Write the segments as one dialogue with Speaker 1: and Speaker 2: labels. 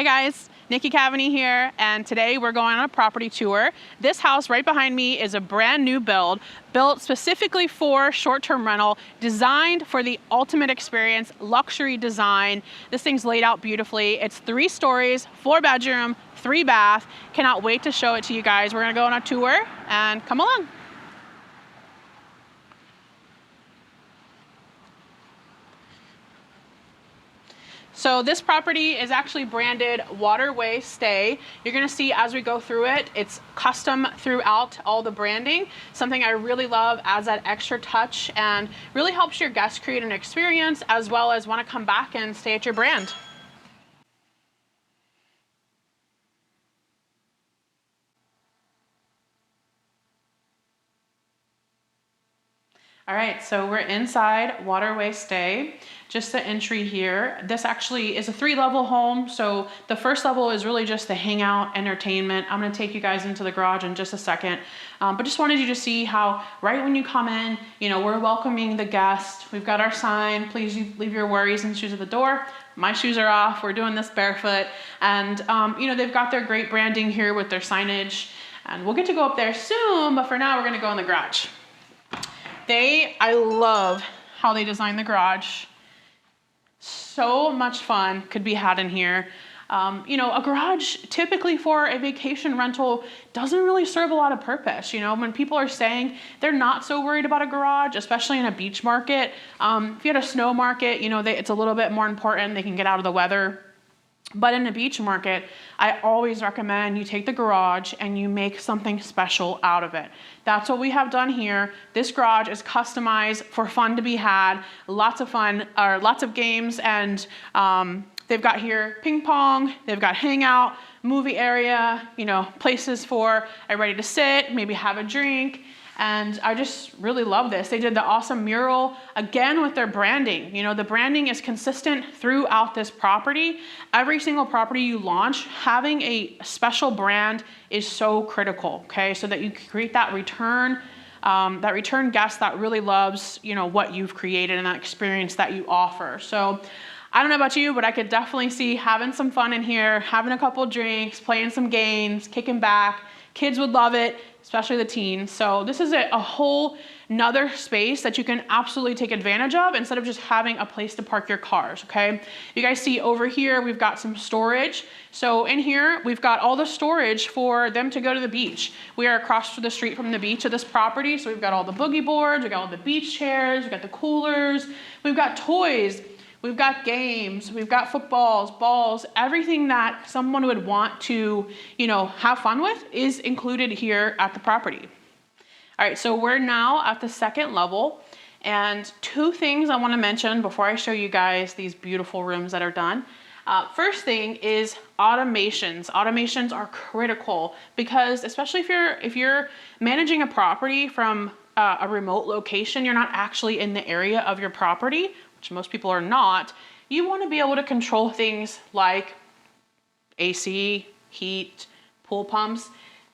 Speaker 1: guys, Nikki Cavaney here, and today we're going on a property tour. This house right behind me is a brand new build, built specifically for short-term rental, designed for the ultimate experience, luxury design. This thing's laid out beautifully. It's 3 stories, 4 bedroom, 3 bath. Cannot wait to show it to you guys. We're gonna go on a tour and come along. So this property is actually branded Waterway Stay. You're gonna see as we go through it, it's custom throughout all the branding. Something I really love, adds that extra touch and really helps your guests create an experience as well as wanna come back and stay at your brand. All right, so we're inside Waterway Stay. Just the entry here. This actually is a 3-level home. So the first level is really just the hangout, entertainment. I'm gonna take you guys into the garage in just a second. But just wanted you to see how right when you come in, we're welcoming the guest. We've got our sign, please leave your worries and shoes at the door. My shoes are off, we're doing this barefoot. And they've got their great branding here with their signage. And we'll get to go up there soon, but for now we're gonna go in the garage. I love how they designed the garage. So much fun could be had in here. A garage typically for a vacation rental doesn't really serve a lot of purpose. When people are saying they're not so worried about a garage, especially in a beach market. If you had a snow market, it's a little bit more important. They can get out of the weather. But in a beach market, I always recommend you take the garage and you make something special out of it. That's what we have done here. This garage is customized for fun to be had, lots of fun, or lots of games, and they've got here ping pong, they've got hangout, movie area, places for everybody to sit, maybe have a drink. And I just really love this. They did the awesome mural, again with their branding. The branding is consistent throughout this property. Every single property you launch, having a special brand is so critical, okay? So that you create that return guest that really loves, what you've created and that experience that you offer. So I don't know about you, but I could definitely see having some fun in here, having a couple drinks, playing some games, kicking back. Kids would love it, especially the teens. So this is a whole nother space that you can absolutely take advantage of instead of just having a place to park your cars, okay? You guys see over here, we've got some storage. So in here, we've got all the storage for them to go to the beach. We are across the street from the beach of this property. So we've got all the boogie boards, we've got all the beach chairs, we've got the coolers, we've got toys. We've got games, we've got footballs, balls, everything that someone would want to, have fun with is included here at the property. All right, so we're now at the 2nd level, and 2 things I want to mention before I show you guys these beautiful rooms that are done. First thing is automations. Automations are critical because especially if you're managing a property from a remote location, you're not actually in the area of your property, which most people are not. You want to be able to control things like AC, heat, pool pumps.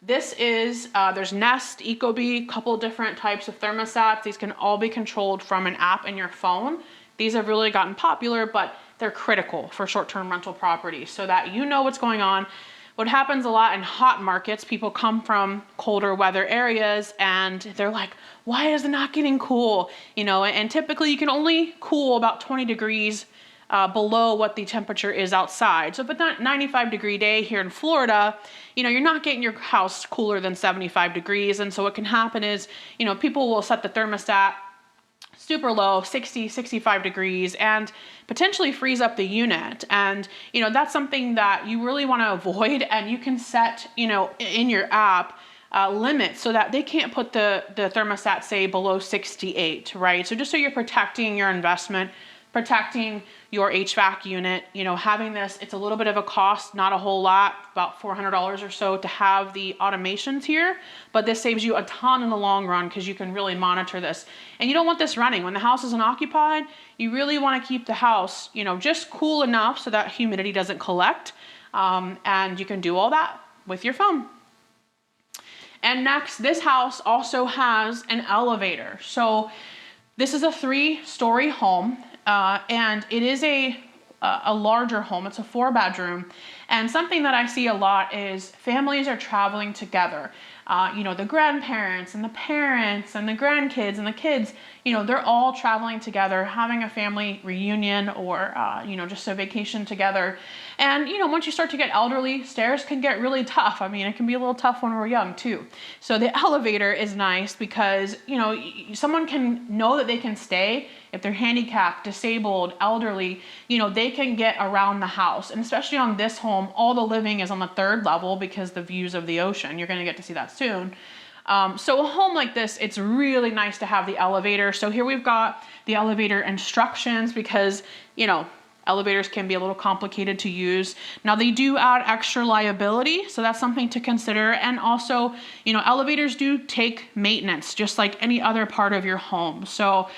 Speaker 1: This is, there's Nest, Ecobee, couple different types of thermostats. These can all be controlled from an app in your phone. These have really gotten popular, but they're critical for short-term rental properties so that you know what's going on. What happens a lot in hot markets, people come from colder weather areas and they're like, why is it not getting cool? And typically you can only cool about 20 degrees below what the temperature is outside. So if it's not 95-degree day here in Florida, you're not getting your house cooler than 75 degrees. And so what can happen is, people will set the thermostat super low, 60, 65 degrees, and potentially freeze up the unit. And, that's something that you really want to avoid. And you can set, in your app, limits so that they can't put the thermostat, say, below 68, right? So just so you're protecting your investment, protecting your HVAC unit, having this, it's a little bit of a cost, not a whole lot, about $400 or so to have the automations here, but this saves you a ton in the long run because you can really monitor this. And you don't want this running. When the house isn't occupied, you really want to keep the house, just cool enough so that humidity doesn't collect. And you can do all that with your phone. And next, this house also has an elevator. So this is a 3-story home. And it is a a larger home. It's a 4-bedroom. And something that I see a lot is families are traveling together. You know, the grandparents and the parents and the grandkids and the kids, you know, they're all traveling together, having a family reunion or, you know, just a vacation together. And, you know, once you start to get elderly, stairs can get really tough. I mean, it can be a little tough when we're young too. So the elevator is nice because, you know, someone can know that they can stay if they're handicapped, disabled, elderly, you know, they can get around the house. And especially on this home, all the living is on the 3rd level because the views of the ocean. You're going to get to see that soon. So a home like this, it's really nice to have the elevator. So here we've got the elevator instructions because, you know, elevators can be a little complicated to use. Now they do add extra liability, so that's something to consider. And also, you know, elevators do take maintenance just like any other part of your home. So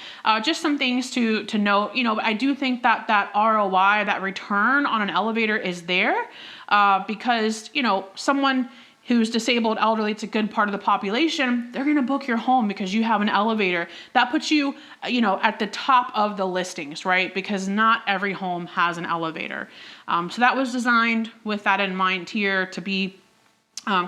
Speaker 1: just some things to note. You know, I do think that that ROI, that return on an elevator is there because, you know, someone who's disabled, elderly, it's a good part of the population, they're going to book your home because you have an elevator. That puts you, you know, at the top of the listings, right? Because not every home has an elevator. So that was designed with that in mind here to be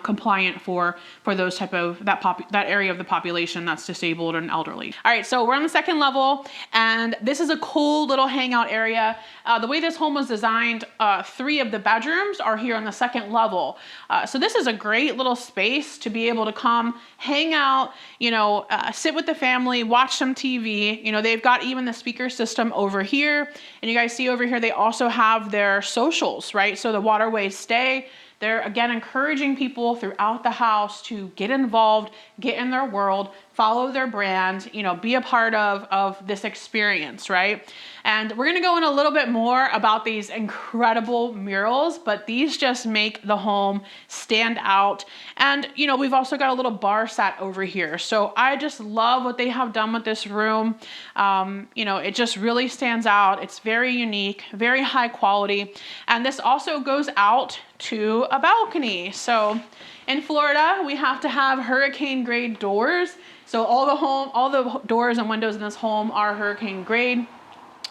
Speaker 1: compliant for those type of that area of the population that's disabled and elderly. All right, so we're on the 2nd level, and this is a cool little hangout area. The way this home was designed, 3 of the bedrooms are here on the 2nd level. So this is a great little space to be able to come hang out, you know, sit with the family, watch some TV. You know, they've got even the speaker system over here, and you guys see over here they also have their socials, right? So the Waterway Stay. They're, again, encouraging people throughout the house to get involved, get in their world, follow their brand, you know, be a part of this experience, right? And we're going to go in a little bit more about these incredible murals, but these just make the home stand out. And, you know, we've also got a little bar set over here. So I just love what they have done with this room. You know, it just really stands out. It's very unique, very high quality. And this also goes out to a balcony. So in Florida, we have to have hurricane grade doors. So all the doors and windows in this home are hurricane grade.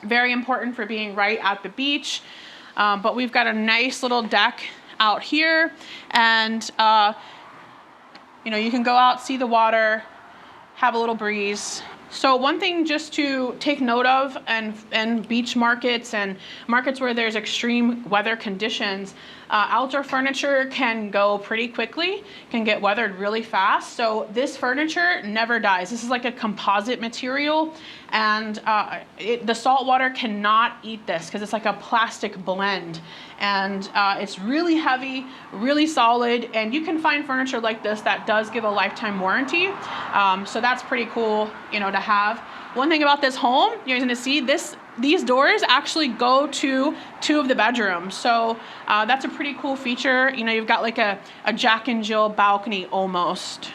Speaker 1: Very important for being right at the beach. But we've got a nice little deck out here, and you know, you can go out, see the water, have a little breeze. So one thing just to take note of, and beach markets and markets where there's extreme weather conditions, outdoor furniture can go pretty quickly, can get weathered really fast. So this furniture never dies. This is like a composite material, and the salt water cannot eat this because it's like a plastic blend. And it's really heavy, really solid, and you can find furniture like this that does give a lifetime warranty. So that's pretty cool, you know, to have. One thing about this home, you're going to see these doors actually go to 2 of the bedrooms. So that's a pretty cool feature. You know, you've got like a Jack and Jill balcony almost.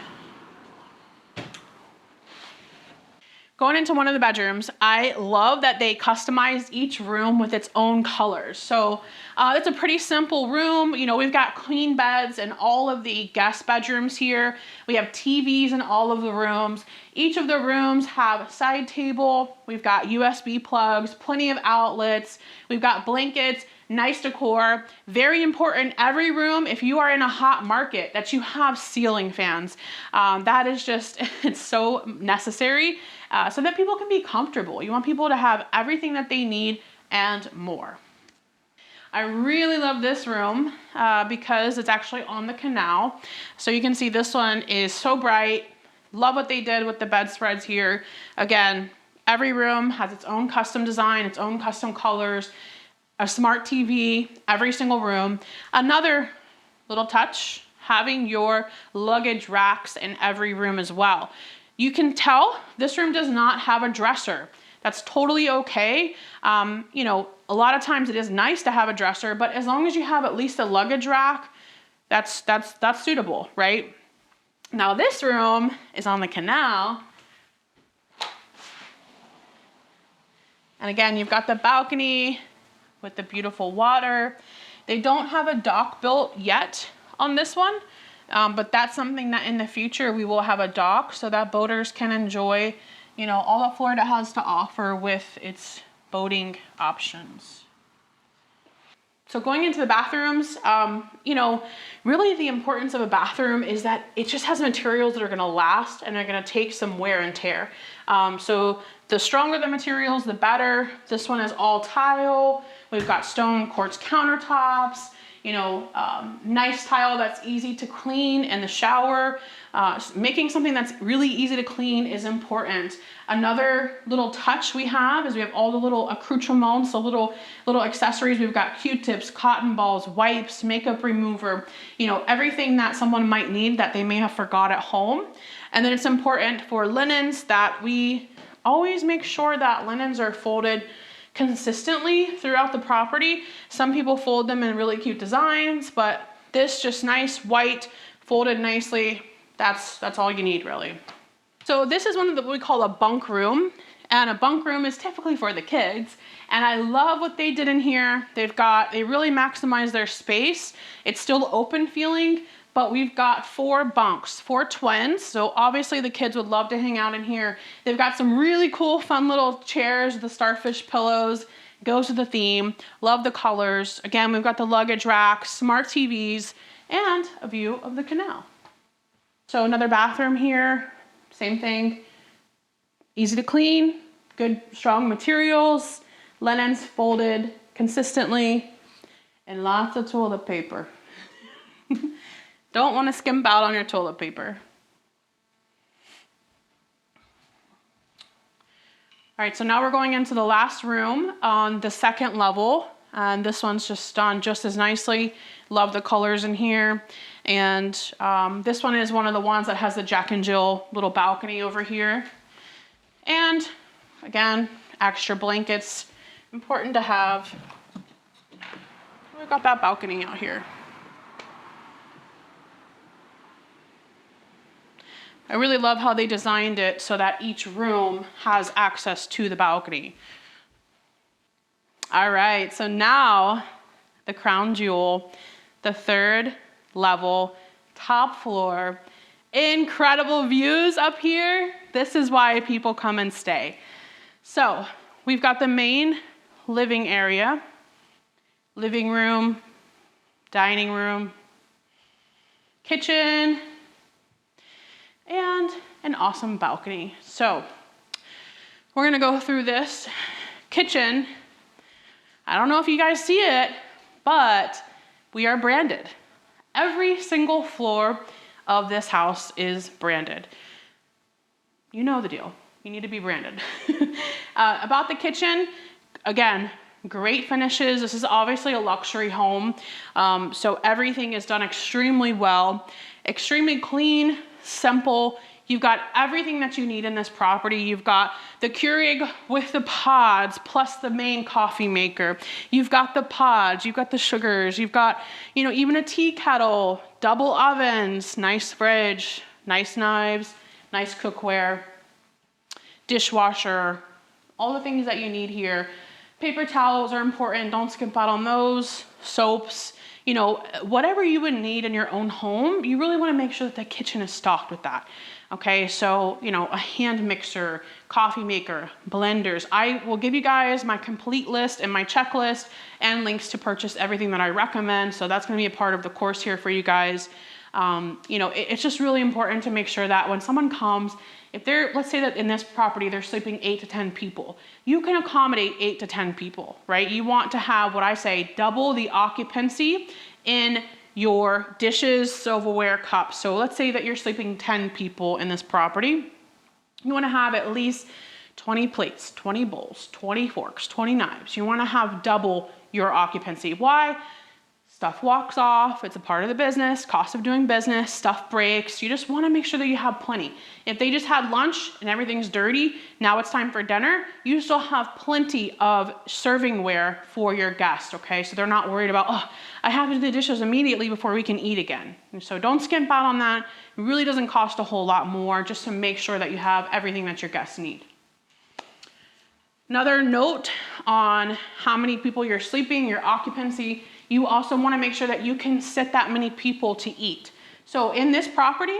Speaker 1: Going into one of the bedrooms, I love that they customized each room with its own colors. So it's a pretty simple room. You know, we've got queen beds in all of the guest bedrooms here. We have TVs in all of the rooms. Each of the rooms have a side table. We've got USB plugs, plenty of outlets. We've got blankets, nice decor. Very important, every room, if you are in a hot market, that you have ceiling fans. That is just, it's so necessary. So that people can be comfortable. You want people to have everything that they need and more. I really love this room because it's actually on the canal. So you can see this one is so bright. Love what they did with the bedspreads here. Again, every room has its own custom design, its own custom colors, a smart TV, every single room. Another little touch, having your luggage racks in every room as well. You can tell this room does not have a dresser. That's totally okay. You know, a lot of times it is nice to have a dresser, but as long as you have at least a luggage rack, that's suitable, right? Now this room is on the canal. And again, you've got the balcony with the beautiful water. They don't have a dock built yet on this one. But that's something that in the future we will have a dock so that boaters can enjoy, you know, all that Florida has to offer with its boating options. So going into the bathrooms, you know, really the importance of a bathroom is that it just has materials that are gonna last and are gonna take some wear and tear. So the stronger the materials, the better. This one is all tile. We've got stone quartz countertops, you know, nice tile that's easy to clean in the shower. Making something that's really easy to clean is important. Another little touch we have is we have all the little accoutrements, so little accessories. We've got Q-tips, cotton balls, wipes, makeup remover, you know, everything that someone might need that they may have forgot at home. And then it's important for linens that we always make sure that linens are folded consistently throughout the property. Some people fold them in really cute designs, but this just nice white folded nicely. That's all you need really. So this is one of what we call a bunk room, and a bunk room is typically for the kids. And I love what they did in here. They really maximize their space. It's still open feeling, but we've got 4 bunks, 4 twins. So obviously the kids would love to hang out in here. They've got some really cool, fun little chairs, the starfish pillows, goes with the theme. Love the colors. Again, we've got the luggage rack, smart TVs, and a view of the canal. So another bathroom here, same thing. Easy to clean, good strong materials, linens folded consistently, and lots of toilet paper. Don't want to skimp out on your toilet paper. All right, so now we're going into the last room on the second level. And this one's just done just as nicely. Love the colors in here. And this one is one of the ones that has the Jack and Jill little balcony over here. And again, extra blankets, important to have. We've got that balcony out here. I really love how they designed it so that each room has access to the balcony. All right, so now the crown jewel, the 3rd level, top floor, incredible views up here. This is why people come and stay. So we've got the main living area, living room, dining room, kitchen, and an awesome balcony. So we're gonna go through this kitchen. I don't know if you guys see it, but we are branded. Every single floor of this house is branded. You know the deal. You need to be branded. About the kitchen, again, great finishes. This is obviously a luxury home, so everything is done extremely well, extremely clean, simple. You've got everything that you need in this property. You've got the Keurig with the pods, plus the main coffee maker. You've got the pods, you've got the sugars, you've got, you know, even a tea kettle, double ovens, nice fridge, nice knives, nice cookware, dishwasher, all the things that you need here. Paper towels are important, don't skip out on those. Soaps, you know, whatever you would need in your own home, you really want to make sure that the kitchen is stocked with that. Okay, so, you know, a hand mixer, coffee maker, blenders. I will give you guys my complete list and my checklist and links to purchase everything that I recommend. So that's going to be a part of the course here for you guys. You know, it's just really important to make sure that when someone comes, if they're, let's say that in this property, they're sleeping 8 to 10 people, you can accommodate 8 to 10 people, right? You want to have what I say, double the occupancy in your dishes, silverware, cups. So let's say that you're sleeping 10 people in this property. You want to have at least 20 plates, 20 bowls, 20 forks, 20 knives. You want to have double your occupancy. Why? Stuff walks off, it's a part of the business, cost of doing business, stuff breaks. You just want to make sure that you have plenty. If they just had lunch and everything's dirty, now it's time for dinner, you still have plenty of servingware for your guests, okay? So they're not worried about, oh, I have to do the dishes immediately before we can eat again. And so don't skimp out on that. It really doesn't cost a whole lot more just to make sure that you have everything that your guests need. Another note on how many people you're sleeping, your occupancy, you also want to make sure that you can sit that many people to eat. So in this property,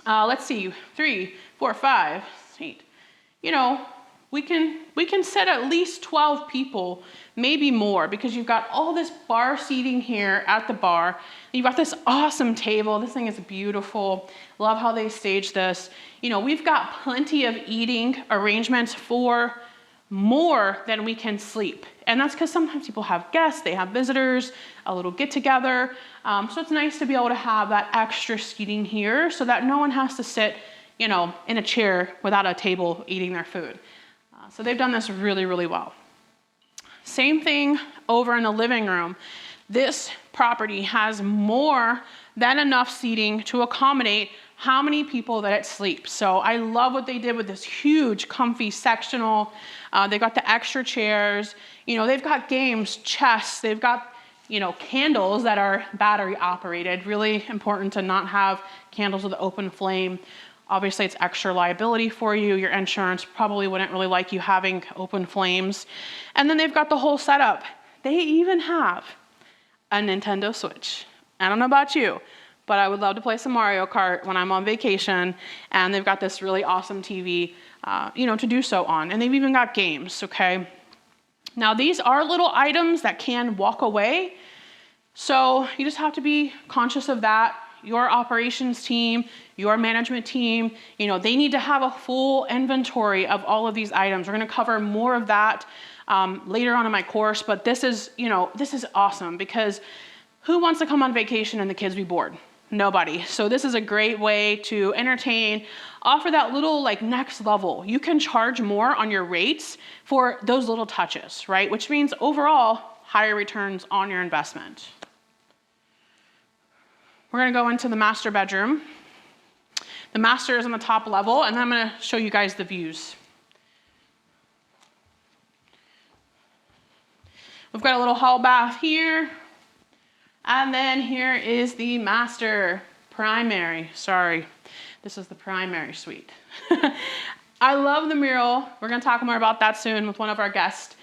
Speaker 1: let's see, 3, 4, 5, 8, you know, we can sit at least 12 people, maybe more, because you've got all this bar seating here at the bar. You've got this awesome table. This thing is beautiful. Love how they staged this. You know, we've got plenty of eating arrangements for more than we can sleep. And that's because sometimes people have guests, they have visitors, a little get together. So it's nice to be able to have that extra seating here so that no one has to sit, you know, in a chair without a table eating their food. So they've done this really, really well. Same thing over in the living room. This property has more than enough seating to accommodate how many people that it sleeps. So I love what they did with this huge, comfy sectional. They got the extra chairs. You know, they've got games, chess. They've got, you know, candles that are battery operated. Really important to not have candles with open flame. Obviously, it's extra liability for you. Your insurance probably wouldn't really like you having open flames. And then they've got the whole setup. They even have a Nintendo Switch. I don't know about you, but I would love to play some Mario Kart when I'm on vacation. And they've got this really awesome TV, you know, to do so on. And they've even got games, okay? Now, these are little items that can walk away. So you just have to be conscious of that. Your operations team, your management team, you know, they need to have a full inventory of all of these items. We're going to cover more of that later on in my course, but this is, you know, this is awesome because who wants to come on vacation and the kids be bored? Nobody. So this is a great way to entertain, offer that little like next level. You can charge more on your rates for those little touches, right? Which means overall higher returns on your investment. We're going to go into the master bedroom. The master is on the top level, and then I'm going to show you guys the views. We've got a little hall bath here, and then here is the master primary. Sorry, this is the primary suite. I love the mural. We're going to talk more about that soon with one of our guest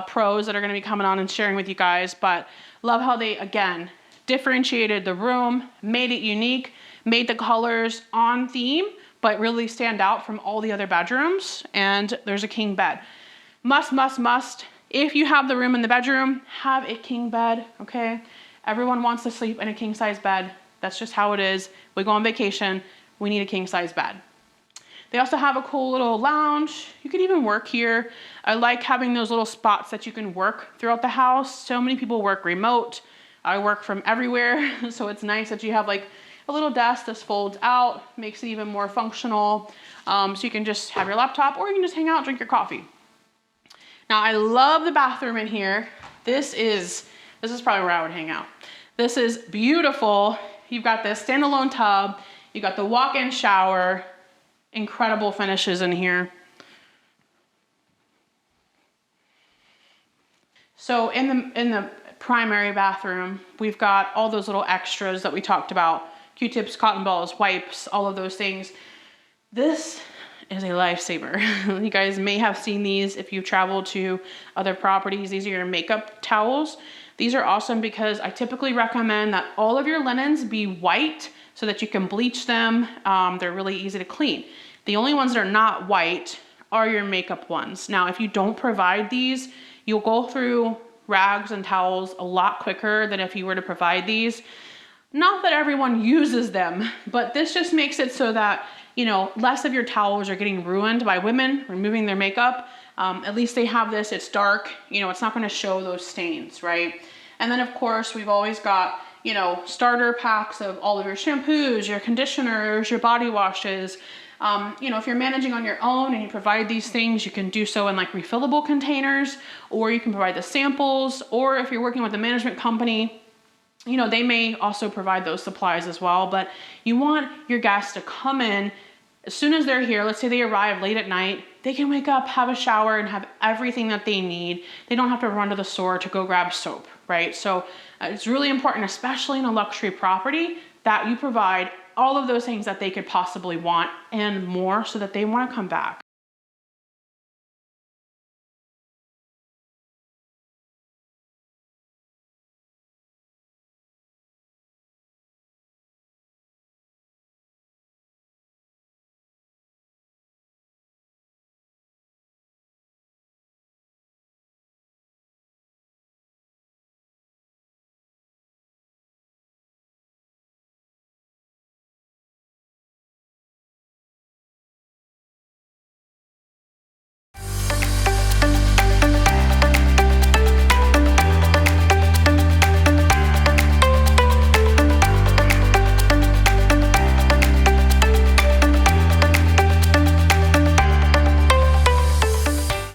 Speaker 1: pros that are going to be coming on and sharing with you guys, but love how they, again, differentiated the room, made it unique, made the colors on theme, but really stand out from all the other bedrooms. And there's a king bed. Must. If you have the room in the bedroom, have a king bed, okay? Everyone wants to sleep in a king size bed. That's just how it is. We go on vacation, we need a king size bed. They also have a cool little lounge. You can even work here. I like having those little spots that you can work throughout the house. So many people work remote. I work from everywhere, so it's nice that you have like a little desk that folds out, makes it even more functional. So you can just have your laptop or you can just hang out, drink your coffee. Now I love the bathroom in here. This is probably where I would hang out. This is beautiful. You've got this standalone tub. You've got the walk-in shower. Incredible finishes in here. So in the primary bathroom, we've got all those little extras that we talked about. Q-tips, cotton balls, wipes, all of those things. This is a lifesaver. You guys may have seen these if you've traveled to other properties. These are your makeup towels. These are awesome because I typically recommend that all of your linens be white so that you can bleach them. They're really easy to clean. The only ones that are not white are your makeup ones. Now, if you don't provide these, you'll go through rags and towels a lot quicker than if you were to provide these. Not that everyone uses them, but this just makes it so that, you know, less of your towels are getting ruined by women removing their makeup. At least they have this, it's dark, you know, it's not gonna show those stains, right? And then of course, we've always got, you know, starter packs of all of your shampoos, your conditioners, your body washes. You know, if you're managing on your own and you provide these things, you can do so in like refillable containers, or you can provide the samples, or if you're working with a management company, you know, they may also provide those supplies as well. But you want your guests to come in as soon as they're here. Let's say they arrive late at night, they can wake up, have a shower, and have everything that they need. They don't have to run to the store to go grab soap, right? So it's really important, especially in a luxury property, that you provide all of those things that they could possibly want and more so that they want to come back.